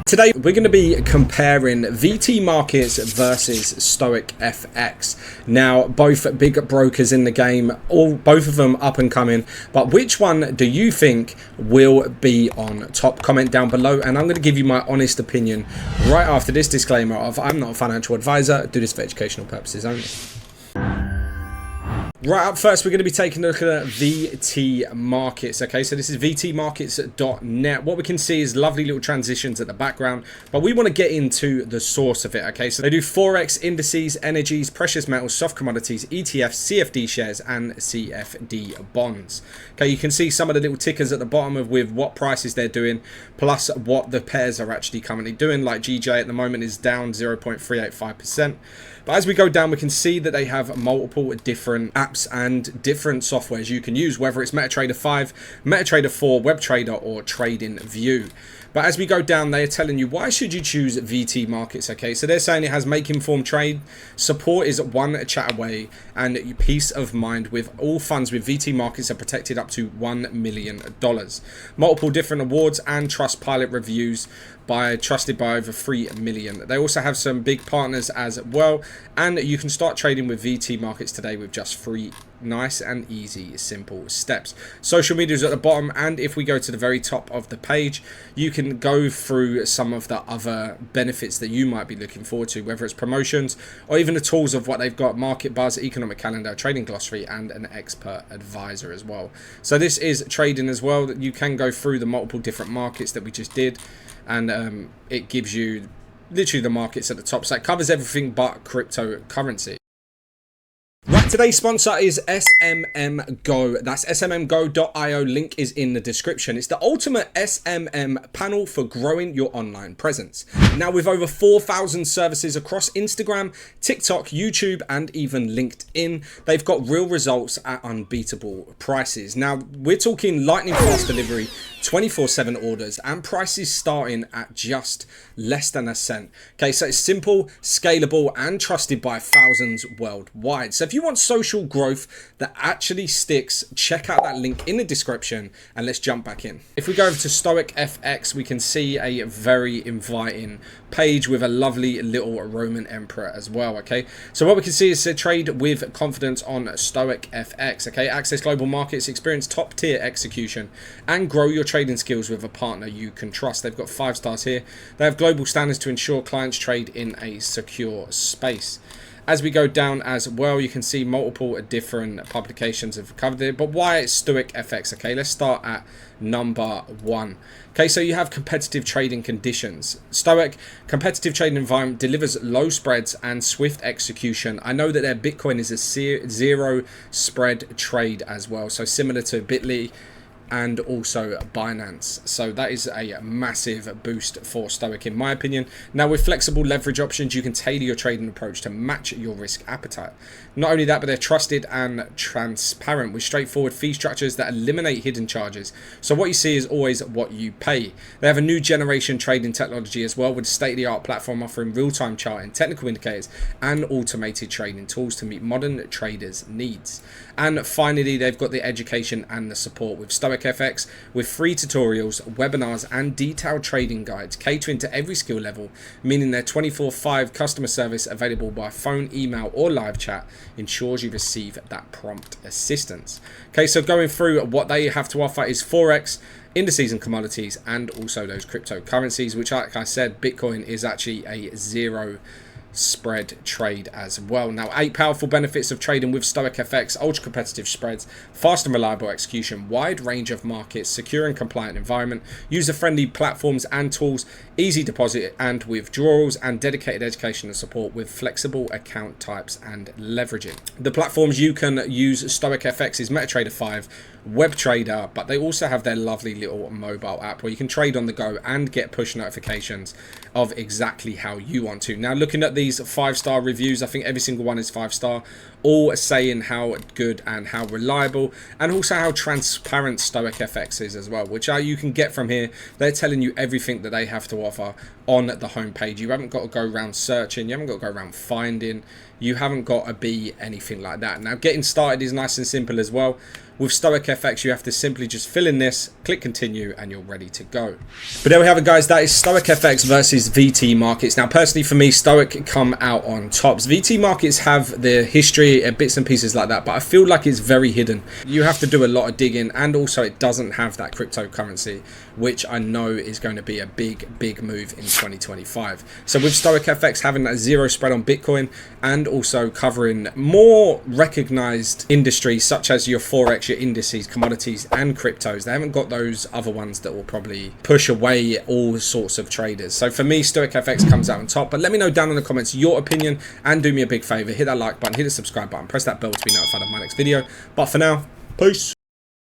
Today we're going to be comparing VT markets versus Stoic FX. Now, both big brokers in the game, both of them up and coming, but which one do you think will be on top? Comment down below, and I'm going to give you my honest opinion right after this disclaimer of I'm not a financial advisor, I do this for educational purposes only. Right up first, we're going to be taking a look at VT markets. Okay, so this is vtmarkets.net. What we can see is lovely little transitions at the background, but we want to get into the source of it. Okay, so they do Forex, indices, energies, precious metals, soft commodities, ETFs, CFD shares, and CFD bonds. Okay, you can see some of the little tickers at the bottom of with what prices they're doing, plus what the pairs are actually currently doing. Like GJ at the moment is down 0.385%. But as we go down, we can see that they have multiple different apps and different softwares you can use, whether it's MetaTrader 5, MetaTrader 4, WebTrader, or TradingView. But as we go down, they are telling you, why should you choose VT markets? Okay, so they're saying it has make informed trade, support is one chat away, and peace of mind with all funds with VT markets are protected up to $1 million. Multiple different awards and Trustpilot reviews trusted by over 3 million. They also have some big partners as well, and you can start trading with VT markets today with just 3 nice and easy simple steps. Social media is at the bottom, and if we go to the very top of the page, you can go through some of the other benefits that you might be looking forward to, whether it's promotions or even the tools of what they've got: market buzz, economic calendar, trading glossary, and an expert advisor as well. So this is trading as well, that you can go through the multiple different markets that we just did, and it gives you literally the markets at the top. So it covers everything but cryptocurrency. Right, today's sponsor is SMM Go. That's smmgo.io. Link is in the description. It's the ultimate SMM panel for growing your online presence. Now, with over 4,000 services across Instagram, TikTok, YouTube, and even LinkedIn, they've got real results at unbeatable prices. Now, we're talking lightning fast delivery, 24/7 orders, and prices starting at just less than a cent. Okay, so it's simple, scalable, and trusted by thousands worldwide. So if you want social growth that actually sticks, check out that link in the description, and let's jump back in. If we go over to Stoic FX, we can see a very inviting page with a lovely little Roman emperor as well. Okay, so what we can see is to trade with confidence on Stoic FX. Okay, access global markets, experience top tier execution, and grow your trading skills with a partner you can trust. They've got 5 stars here. They have global standards to ensure clients trade in a secure space. As we go down as well, you can see multiple different publications have covered it. But why it's Stoic FX? Okay, let's start at number 1. Okay, so you have competitive trading conditions. Stoic competitive trading environment delivers low spreads and swift execution. I know that their Bitcoin is a zero spread trade as well, so similar to Bitly and also Binance. So that is a massive boost for Stoic in my opinion. Now, with flexible leverage options, you can tailor your trading approach to match your risk appetite. Not only that, but they're trusted and transparent with straightforward fee structures that eliminate hidden charges. So what you see is always what you pay. They have a new generation trading technology as well, with a state-of-the-art platform offering real-time charting, technical indicators, and automated trading tools to meet modern traders' needs. And finally, they've got the education and the support with Stoic FX, with free tutorials, webinars, and detailed trading guides catering to every skill level, meaning their 24/5 customer service available by phone, email, or live chat ensures you receive that prompt assistance. Okay, so going through what they have to offer is Forex, indices and commodities, and also those cryptocurrencies, which, like I said, Bitcoin is actually a zero spread trade as well. Now, 8 powerful benefits of trading with Stoic FX: ultra competitive spreads, fast and reliable execution, wide range of markets, secure and compliant environment, user friendly platforms and tools, easy deposit and withdrawals, and dedicated education and support with flexible account types and leveraging. The platforms you can use Stoic FX is MetaTrader 5, WebTrader, but they also have their lovely little mobile app where you can trade on the go and get push notifications of exactly how you want to. Now, looking at these 5-star reviews, I think every single one is 5-star. all saying how good and how reliable and also how transparent Stoic FX is as well, which you can get from here. They're telling you everything that they have to offer on the homepage. You haven't got to go around searching, you haven't got to go around finding, you haven't got to be anything like that. Now, getting started is nice and simple as well. With Stoic FX, you have to simply just fill in this, click continue, and you're ready to go. But there we have it, guys. That is Stoic FX versus VT markets. Now, personally for me, Stoic come out on tops. VT markets have their history, bits and pieces like that, but I feel like it's very hidden. You have to do a lot of digging, and also it doesn't have that cryptocurrency, which I know is going to be a big move in 2025. So with Stoic FX having that zero spread on Bitcoin and also covering more recognized industries such as your Forex, your indices, commodities, and cryptos, they haven't got those other ones that will probably push away all sorts of traders. So for me, Stoic FX comes out on top. But let me know down in the comments your opinion, and do me a big favor, hit that like button, hit the subscribe button, press that bell to be notified of my next video. But for now, peace.